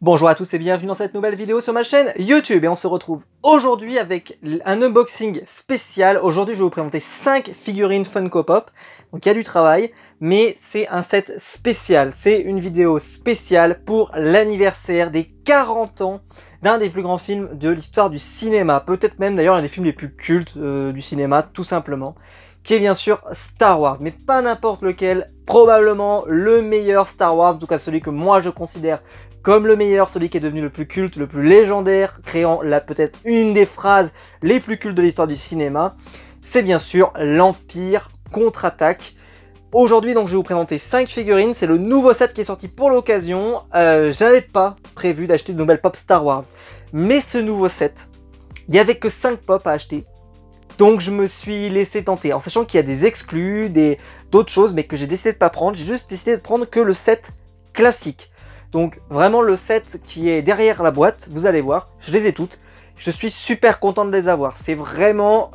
Bonjour à tous et bienvenue dans cette nouvelle vidéo sur ma chaîne YouTube et on se retrouve aujourd'hui avec un unboxing spécial. Aujourd'hui je vais vous présenter 5 figurines Funko Pop, donc il y a du travail, mais c'est un set spécial. C'est une vidéo spéciale pour l'anniversaire des 40 ans d'un des plus grands films de l'histoire du cinéma, peut-être même d'ailleurs un des films les plus cultes du cinéma tout simplement, qui est bien sûr Star Wars, mais pas n'importe lequel, probablement le meilleur Star Wars, en tout cas celui que moi je considère comme le meilleur, celui qui est devenu le plus culte, le plus légendaire, créant peut-être une des phrases les plus cultes de l'histoire du cinéma. C'est bien sûr l'Empire contre-attaque. Aujourd'hui donc je vais vous présenter 5 figurines, c'est le nouveau set qui est sorti pour l'occasion. J'avais pas prévu d'acheter de nouvelles pop Star Wars, mais ce nouveau set, il n'y avait que 5 pop à acheter. Donc je me suis laissé tenter, en sachant qu'il y a des exclus, d'autres choses, mais que j'ai décidé de pas prendre. J'ai juste décidé de prendre que le set classique. Donc vraiment le set qui est derrière la boîte, vous allez voir, je les ai toutes. Je suis super content de les avoir. C'est vraiment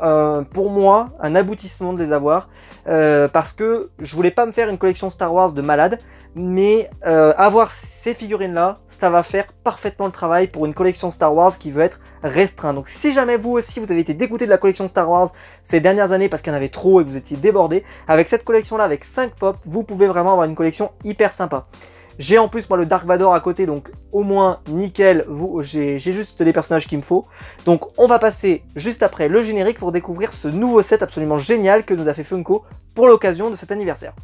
pour moi un aboutissement de les avoir. Parce que je voulais pas me faire une collection Star Wars de malade. Mais avoir ces figurines là, ça va faire parfaitement le travail pour une collection Star Wars qui veut être restreinte. Donc si jamais vous aussi vous avez été dégoûté de la collection Star Wars ces dernières années parce qu'il y en avait trop et que vous étiez débordé, avec cette collection là, avec 5 pop, vous pouvez vraiment avoir une collection hyper sympa. J'ai en plus moi le Dark Vador à côté, donc au moins nickel, j'ai juste les personnages qu'il me faut. Donc on va passer juste après le générique pour découvrir ce nouveau set absolument génial que nous a fait Funko pour l'occasion de cet anniversaire.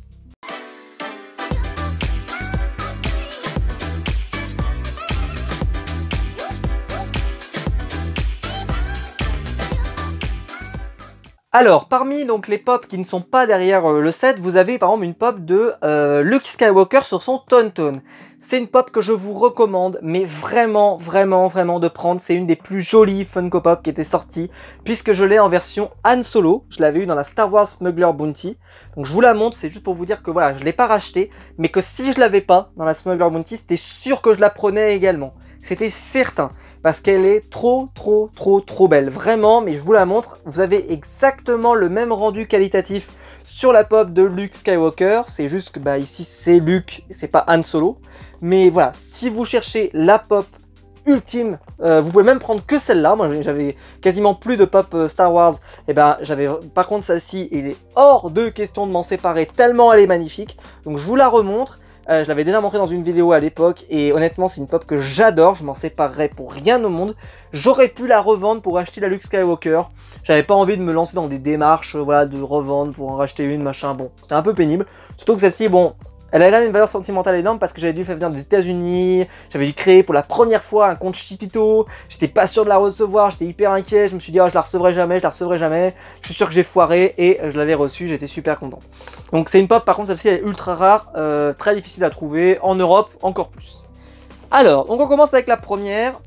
Alors, parmi donc les pop qui ne sont pas derrière le set, vous avez par exemple une pop de Luke Skywalker sur son Tauntaun. C'est une pop que je vous recommande, mais vraiment de prendre. C'est une des plus jolies Funko Pop qui était sortie, puisque je l'ai en version Han Solo. Je l'avais eu dans la Star Wars Smuggler Bounty. Donc je vous la montre, c'est juste pour vous dire que voilà, je ne l'ai pas racheté, mais que si je l'avais pas dans la Smuggler Bounty, c'était sûr que je la prenais également. C'était certain. Parce qu'elle est trop belle, vraiment, mais je vous la montre, vous avez exactement le même rendu qualitatif sur la pop de Luke Skywalker, c'est juste que bah, ici c'est Luke, c'est pas Han Solo, mais voilà, si vous cherchez la pop ultime, vous pouvez même prendre que celle-là. Moi j'avais quasiment plus de pop Star Wars, et ben j'avais par contre celle-ci, il est hors de question de m'en séparer tellement elle est magnifique, donc je vous la remontre. Je l'avais déjà montré dans une vidéo à l'époque et honnêtement c'est une pop que j'adore, je m'en séparerais pour rien au monde. J'aurais pu la revendre pour acheter la Luke Skywalker, j'avais pas envie de me lancer dans des démarches voilà, de revendre pour en racheter une, machin, bon, c'était un peu pénible. Surtout que celle-ci, bon, elle a quand même une valeur sentimentale énorme parce que j'avais dû faire venir des États-Unis, j'avais dû créer pour la première fois un compte Chipito, j'étais pas sûr de la recevoir, j'étais hyper inquiet, je me suis dit oh, je la recevrai jamais, je suis sûr que j'ai foiré et je l'avais reçue, j'étais super content. Donc c'est une pop, par contre celle-ci elle est ultra rare, très difficile à trouver, en Europe encore plus. Alors, donc on commence avec la première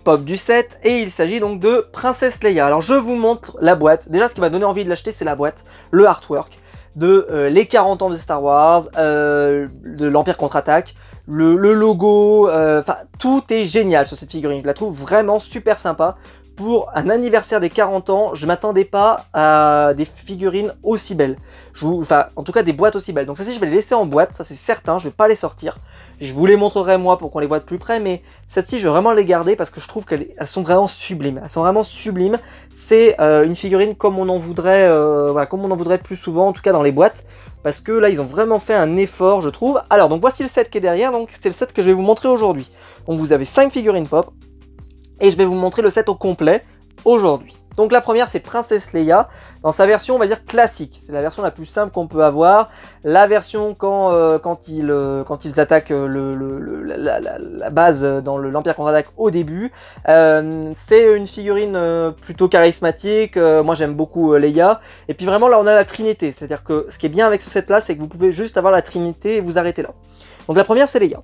pop du set et il s'agit donc de Princesse Leia. Alors je vous montre la boîte, déjà ce qui m'a donné envie de l'acheter c'est la boîte, le artwork de les 40 ans de Star Wars, de l'Empire contre-attaque, le logo, enfin tout est génial sur cette figurine, je la trouve vraiment super sympa. Pour un anniversaire des 40 ans, je m'attendais pas à des figurines aussi belles. Enfin, en tout cas des boîtes aussi belles. Donc celle-ci je vais les laisser en boîte, ça c'est certain, je vais pas les sortir. Je vous les montrerai moi pour qu'on les voit de plus près, mais celle-ci je vais vraiment les garder parce que je trouve qu'elles sont vraiment sublimes. Elles sont vraiment sublimes. C'est une figurine comme on en voudrait, voilà, comme on en voudrait plus souvent, en tout cas dans les boîtes. Parce que là ils ont vraiment fait un effort je trouve. Alors donc voici le set qui est derrière, donc c'est le set que je vais vous montrer aujourd'hui. Donc vous avez 5 figurines pop. Et je vais vous montrer le set au complet aujourd'hui. Donc la première c'est Princesse Leia dans sa version on va dire classique. C'est la version la plus simple qu'on peut avoir. La version quand ils attaquent la base dans l'Empire contre-attaque au début. C'est une figurine plutôt charismatique. Moi j'aime beaucoup Leia. Et puis vraiment là on a la Trinité. C'est-à-dire que ce qui est bien avec ce set là c'est que vous pouvez juste avoir la Trinité et vous arrêter là. Donc la première c'est Leia.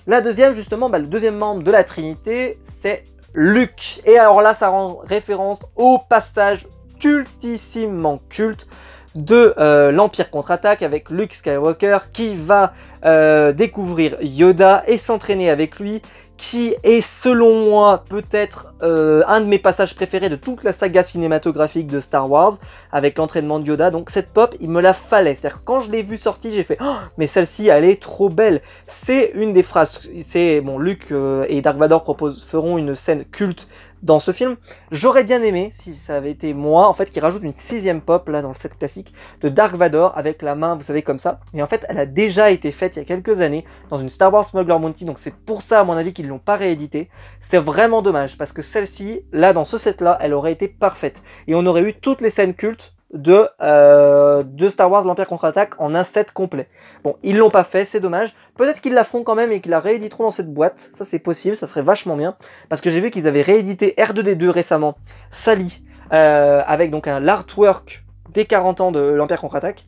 La deuxième justement, le deuxième membre de la Trinité c'est Luke. Et alors là, ça rend référence au passage cultissimement culte de l'Empire contre-attaque avec Luke Skywalker qui va découvrir Yoda et s'entraîner avec lui, qui est selon moi peut-être un de mes passages préférés de toute la saga cinématographique de Star Wars, avec l'entraînement de Yoda. Donc cette pop, il me la fallait. C'est-à-dire quand je l'ai vue sortie, j'ai fait oh, mais celle-ci, elle est trop belle. C'est une des phrases. C'est bon, Luke et Dark Vador feront une scène culte dans ce film. J'aurais bien aimé, si ça avait été moi, en fait, qui rajoute une 6ème pop, là, dans le set classique, de Dark Vador, avec la main, vous savez, comme ça. Et en fait, elle a déjà été faite il y a quelques années, dans une Star Wars Smuggler Bounty, donc c'est pour ça, à mon avis, qu'ils l'ont pas réédité. C'est vraiment dommage, parce que celle-ci, là, dans ce set-là, elle aurait été parfaite. Et on aurait eu toutes les scènes cultes de Star Wars l'Empire contre-attaque en un set complet. Bon, ils l'ont pas fait, c'est dommage. Peut-être qu'ils la feront quand même et qu'ils la rééditeront dans cette boîte. Ça, c'est possible, ça serait vachement bien. Parce que j'ai vu qu'ils avaient réédité R2D2 récemment, Sally, avec donc l'artwork des 40 ans de l'Empire contre-attaque.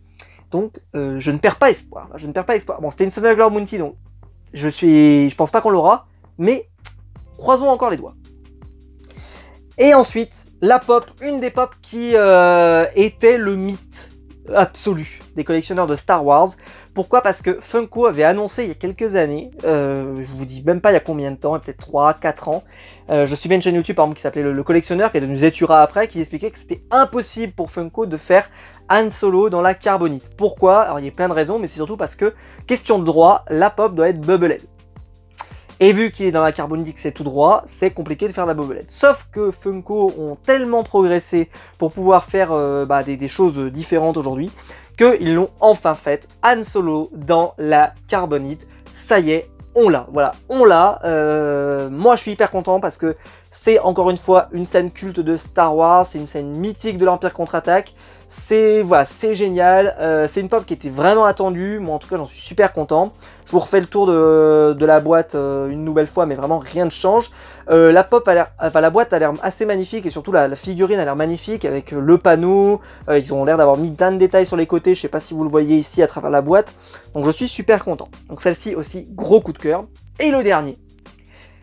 Donc, je ne perds pas espoir. Je ne perds pas espoir. Bon, c'était une Smuggler Bounty, donc je pense pas qu'on l'aura, mais croisons encore les doigts. Et ensuite, la pop, une des pop qui était le mythe absolu des collectionneurs de Star Wars. Pourquoi? Parce que Funko avait annoncé il y a quelques années, je vous dis même pas il y a combien de temps, peut-être 3-4 ans, je suivais une chaîne YouTube par exemple qui s'appelait le Collectionneur, qui est devenu Zetura après, qui expliquait que c'était impossible pour Funko de faire Han Solo dans la carbonite. Pourquoi? Alors il y a plein de raisons, mais c'est surtout parce que, question de droit, la pop doit être bubblehead. Et vu qu'il est dans la carbonite, que c'est tout droit, c'est compliqué de faire la bobelette. Sauf que Funko ont tellement progressé pour pouvoir faire des choses différentes aujourd'hui, qu'ils l'ont enfin fait, Han Solo dans la carbonite. Ça y est, on l'a, voilà, on l'a. Moi je suis hyper content parce que c'est encore une fois une scène culte de Star Wars, c'est une scène mythique de l'Empire contre-attaque. C'est voilà, c'est génial, c'est une pop qui était vraiment attendue, moi en tout cas j'en suis super content. Je vous refais le tour de la boîte une nouvelle fois, mais vraiment rien ne change. La pop a l'air, enfin la boîte a l'air assez magnifique et surtout la figurine a l'air magnifique avec le panneau. Ils ont l'air d'avoir mis plein de détails sur les côtés, je sais pas si vous le voyez ici à travers la boîte. Donc je suis super content. Donc celle-ci aussi, gros coup de cœur. Et le dernier.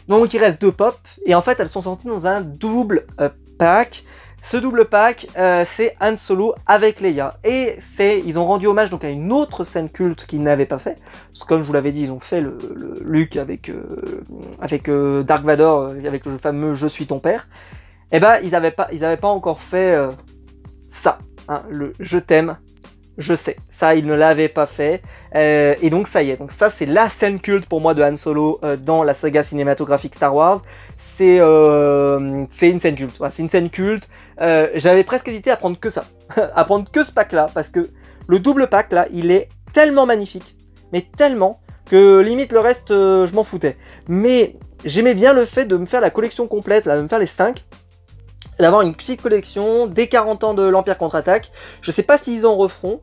Donc il reste 2 pop et en fait elles sont sorties dans un double pack. Ce double pack, c'est Han Solo avec Leia. Et ils ont rendu hommage donc à une autre scène culte qu'ils n'avaient pas fait. Parce que comme je vous l'avais dit, ils ont fait le Luke avec Dark Vador, avec le fameux Je suis ton père. Et ben, ils avaient pas encore fait ça, hein, le Je t'aime, je sais. Ça, ils ne l'avaient pas fait. Et donc ça y est. Donc ça, c'est la scène culte pour moi de Han Solo dans la saga cinématographique Star Wars. C'est une scène culte. Voilà, c'est une scène culte. J'avais presque hésité à prendre que ça, à prendre que ce pack là, parce que le double pack là, il est tellement magnifique, mais tellement que limite le reste, je m'en foutais. Mais j'aimais bien le fait de me faire la collection complète, là, de me faire les 5, d'avoir une petite collection des 40 ans de l'Empire contre-attaque. Je sais pas s'ils en referont.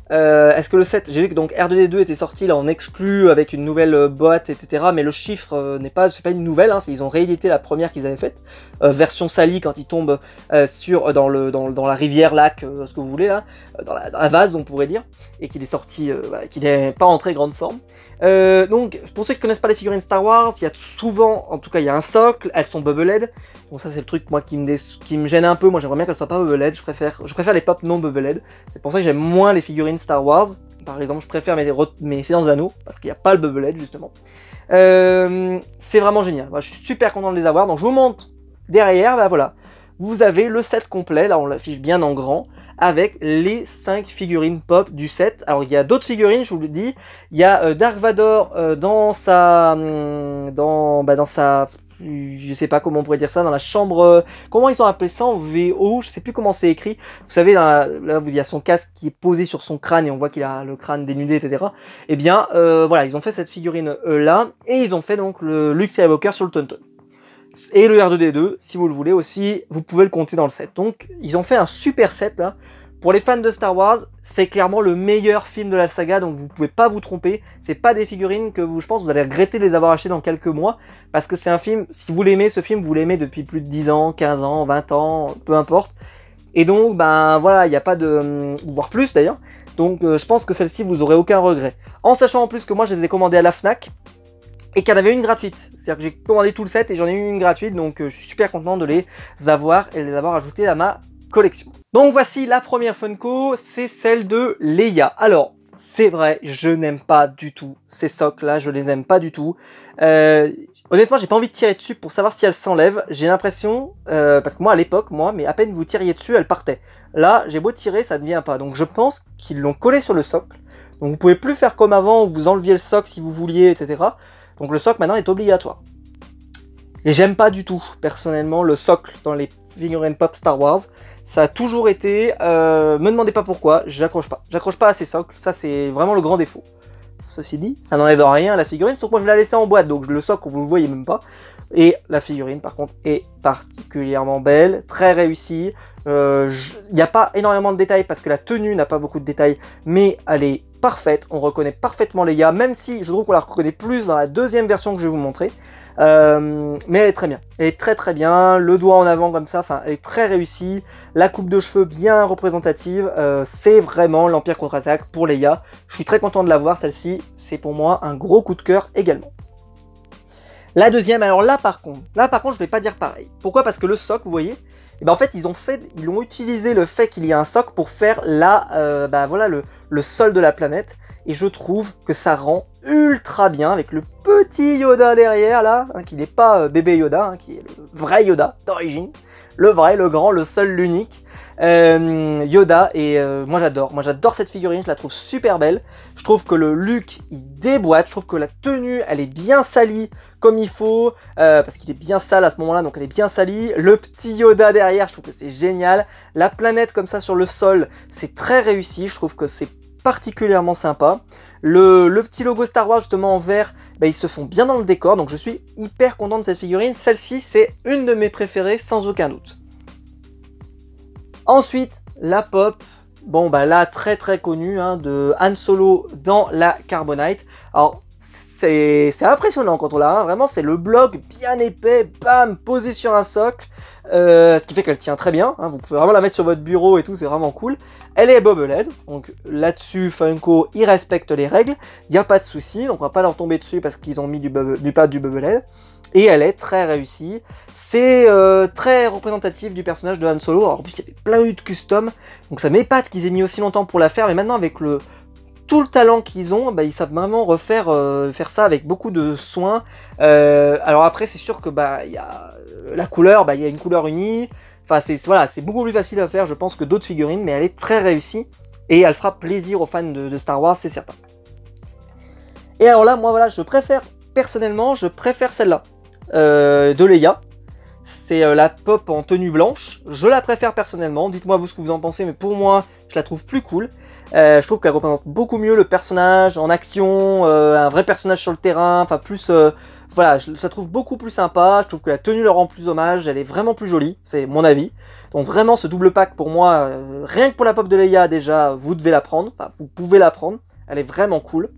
Est-ce que le 7, j'ai vu que donc R2D2 était sorti là en exclu avec une nouvelle boîte, etc. Mais le chiffre c'est pas une nouvelle, hein, ils ont réédité la première qu'ils avaient faite, version Sally quand il tombe dans la rivière, lac, ce que vous voulez là, dans la vase on pourrait dire, et qu'il est sorti, qu'il n'est pas en très grande forme. Donc pour ceux qui connaissent pas les figurines Star Wars, il y a souvent, en tout cas il y a un socle, elles sont bubblehead. Bon ça c'est le truc moi qui me gêne un peu, moi j'aimerais bien qu'elles soient pas bubblehead, je préfère les pop non bubblehead. C'est pour ça que j'aime moins les figurines Star Wars. Par exemple je préfère mes séances d'anneaux, parce qu'il n'y a pas le bubblehead justement. C'est vraiment génial, moi, je suis super content de les avoir, donc je vous montre derrière, bah voilà. Vous avez le set complet, là on l'affiche bien en grand, avec les 5 figurines pop du set. Alors il y a d'autres figurines, je vous le dis. Il y a Dark Vador dans sa... je sais pas comment on pourrait dire ça, dans la chambre... comment ils ont appelé ça en VO? Je sais plus comment c'est écrit. Vous savez, là, il y a son casque qui est posé sur son crâne et on voit qu'il a le crâne dénudé, etc. Eh bien, voilà, ils ont fait cette figurine là, et ils ont fait donc le Luke Skywalker sur le Tauntaun. Et le R2D2, si vous le voulez aussi, vous pouvez le compter dans le set. Donc, ils ont fait un super set, là. Pour les fans de Star Wars, c'est clairement le meilleur film de la saga, donc vous pouvez pas vous tromper. C'est pas des figurines que je pense, vous allez regretter de les avoir achetées dans quelques mois, parce que c'est un film, si vous l'aimez, ce film, vous l'aimez depuis plus de 10 ans, 15 ans, 20 ans, peu importe. Et donc, ben voilà, il n'y a pas de... voire plus d'ailleurs. Donc, je pense que celle-ci, vous aurez aucun regret. En sachant en plus que moi, je les ai commandées à la Fnac, et qu'il y en avait une gratuite. C'est-à-dire que j'ai commandé tout le set et j'en ai eu une gratuite, donc je suis super content de les avoir et de les avoir ajoutées à ma collection. Donc voici la première Funko, c'est celle de Leia. Alors, c'est vrai, je n'aime pas du tout ces socks là, je les aime pas du tout. Honnêtement, j'ai pas envie de tirer dessus pour savoir si elles s'enlèvent. J'ai l'impression, parce que moi à l'époque, mais à peine vous tiriez dessus, elles partaient. Là, j'ai beau tirer, ça ne vient pas. Donc je pense qu'ils l'ont collé sur le socle. Donc vous pouvez plus faire comme avant où vous enleviez le socle si vous vouliez, etc. Donc le socle maintenant est obligatoire. Et j'aime pas du tout, personnellement, le socle dans les figurines pop Star Wars. Ça a toujours été, me demandez pas pourquoi, j'accroche pas. J'accroche pas à ces socles, ça c'est vraiment le grand défaut. Ceci dit, ça n'enlève rien à la figurine, sauf que moi je l'ai laissée en boîte, donc le socle vous le voyez même pas. Et la figurine par contre est particulièrement belle, très réussie. Il n'y a pas énormément de détails parce que la tenue n'a pas beaucoup de détails, mais elle est parfaite, on reconnaît parfaitement Leia, même si je trouve qu'on la reconnaît plus dans la deuxième version que je vais vous montrer. Mais elle est très bien, elle est très bien, le doigt en avant comme ça, enfin elle est très réussie, la coupe de cheveux bien représentative, c'est vraiment l'Empire contre-attaque pour Leia. Je suis très content de la voir, celle-ci, c'est pour moi un gros coup de cœur également. La deuxième, alors là par contre je vais pas dire pareil. Pourquoi? Parce que le socle, vous voyez, et ben en fait ils ont utilisé le fait qu'il y a un socle pour faire voilà, le sol de la planète. Et je trouve que ça rend ultra bien avec le petit Yoda derrière là, hein, qui n'est pas bébé Yoda, hein, qui est le vrai Yoda d'origine. Le vrai, le grand, le seul, l'unique. Yoda, et moi j'adore cette figurine, je la trouve super belle. Je trouve que le look il déboîte, je trouve que la tenue elle est bien salie comme il faut, parce qu'il est bien sale à ce moment là, donc elle est bien salie. Le petit Yoda derrière, je trouve que c'est génial. La planète comme ça sur le sol, c'est très réussi, je trouve que c'est particulièrement sympa. Le petit logo Star Wars justement en vert, ils se font bien dans le décor, donc je suis hyper content de cette figurine. Celle-ci c'est une de mes préférées sans aucun doute. Ensuite la pop, là très connue, hein, de Han Solo dans la Carbonite. Alors c'est impressionnant quand on l'a, hein, vraiment c'est le bloc bien épais, bam, posé sur un socle, ce qui fait qu'elle tient très bien, hein, vous pouvez vraiment la mettre sur votre bureau et tout, c'est vraiment cool. Elle est bobblehead, donc là-dessus Funko il respecte les règles, il n'y a pas de souci, donc on va pas leur tomber dessus parce qu'ils ont mis du bobblehead. Et elle est très réussie, c'est très représentatif du personnage de Han Solo. Alors en plus il y avait plein de custom, donc ça m'épate qu'ils aient mis aussi longtemps pour la faire, mais maintenant avec tout le talent qu'ils ont, ils savent vraiment faire ça avec beaucoup de soin. Alors après c'est sûr que il y a la couleur, il y a une couleur unie. Enfin c'est beaucoup plus facile à faire je pense que d'autres figurines, mais elle est très réussie et elle fera plaisir aux fans de Star Wars, c'est certain. Et alors là moi voilà, personnellement je préfère celle-là de Leia. C'est la pop en tenue blanche, je la préfère personnellement, dites-moi vous ce que vous en pensez, mais pour moi je la trouve plus cool. Je trouve qu'elle représente beaucoup mieux le personnage en action, un vrai personnage sur le terrain, enfin plus, voilà, je la trouve beaucoup plus sympa, je trouve que la tenue leur rend plus hommage, elle est vraiment plus jolie, c'est mon avis. Donc vraiment ce double pack pour moi, rien que pour la pop de Leia déjà, vous devez la prendre, enfin, vous pouvez la prendre, elle est vraiment cool.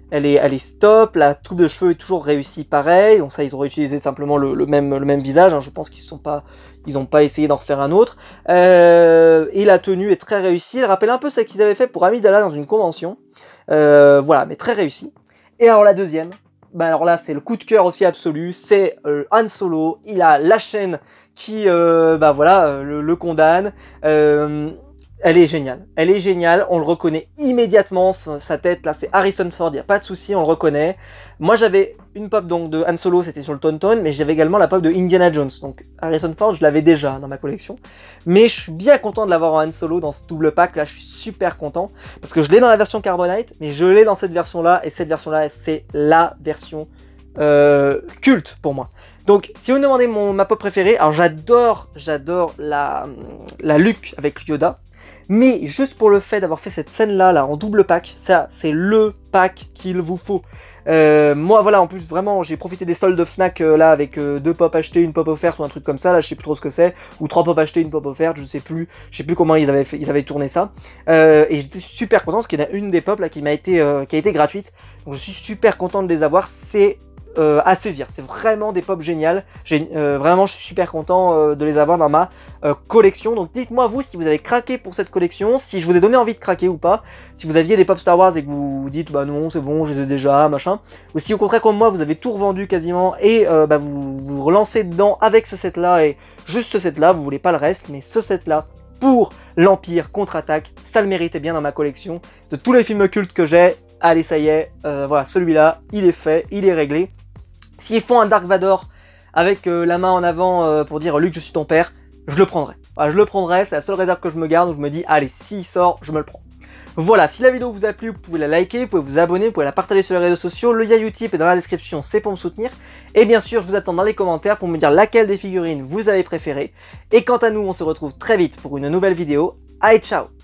Elle est stop, la coupe de cheveux est toujours réussie pareil, donc ça ils ont réutilisé simplement le même visage, hein, je pense qu'ils n'ont pas essayé d'en refaire un autre. Et la tenue est très réussie, elle rappelle un peu celle qu'ils avaient fait pour Amidala dans une convention. Voilà, mais très réussie. Et alors la deuxième, alors là c'est le coup de cœur aussi absolu, c'est Han Solo, il a la chaîne qui le condamne. Elle est géniale, on le reconnaît immédiatement, sa tête là c'est Harrison Ford, il n'y a pas de souci, on le reconnaît. Moi j'avais une pop donc de Han Solo, c'était sur le Tauntaun, mais j'avais également la pop de Indiana Jones, donc Harrison Ford je l'avais déjà dans ma collection. Mais je suis bien content de l'avoir en Han Solo dans ce double pack là, je suis super content, parce que je l'ai dans la version Carbonite, mais je l'ai dans cette version là, et cette version là c'est la version culte pour moi. Donc si vous me demandez ma pop préférée, alors j'adore la Luke avec Yoda. Mais juste pour le fait d'avoir fait cette scène-là en double pack, ça c'est le pack qu'il vous faut. Moi voilà, en plus vraiment j'ai profité des soldes de Fnac là avec 2 pop achetées, une pop offerte ou un truc comme ça, là je sais plus trop ce que c'est, ou 3 pop achetées, une pop offerte, je sais plus comment ils avaient tourné ça. Et j'étais super content parce qu'il y en a une des pop là qui a été gratuite, donc je suis super content de les avoir, c'est à saisir, c'est vraiment des pop géniales, vraiment je suis super content de les avoir dans ma collection. Donc dites-moi vous si vous avez craqué pour cette collection, si je vous ai donné envie de craquer ou pas, si vous aviez des pop Star Wars et que vous dites bah non c'est bon je les ai déjà machin, ou si au contraire comme moi vous avez tout revendu quasiment et vous relancez dedans avec ce set là et juste ce set là, vous voulez pas le reste, mais ce set là pour l'Empire contre-attaque. Ça le méritait bien dans ma collection. De tous les films cultes que j'ai, allez ça y est, voilà, celui-là, il est fait, il est réglé. S'ils font un Dark Vador avec la main en avant pour dire Luke je suis ton père, je le prendrai. Voilà, je le prendrai, c'est la seule réserve que je me garde où je me dis allez, s'il sort, je me le prends. Voilà, si la vidéo vous a plu, vous pouvez la liker, vous pouvez vous abonner, vous pouvez la partager sur les réseaux sociaux, le lien Utip est dans la description, c'est pour me soutenir. Et bien sûr, je vous attends dans les commentaires pour me dire laquelle des figurines vous avez préférée. Et quant à nous, on se retrouve très vite pour une nouvelle vidéo. Allez, ciao!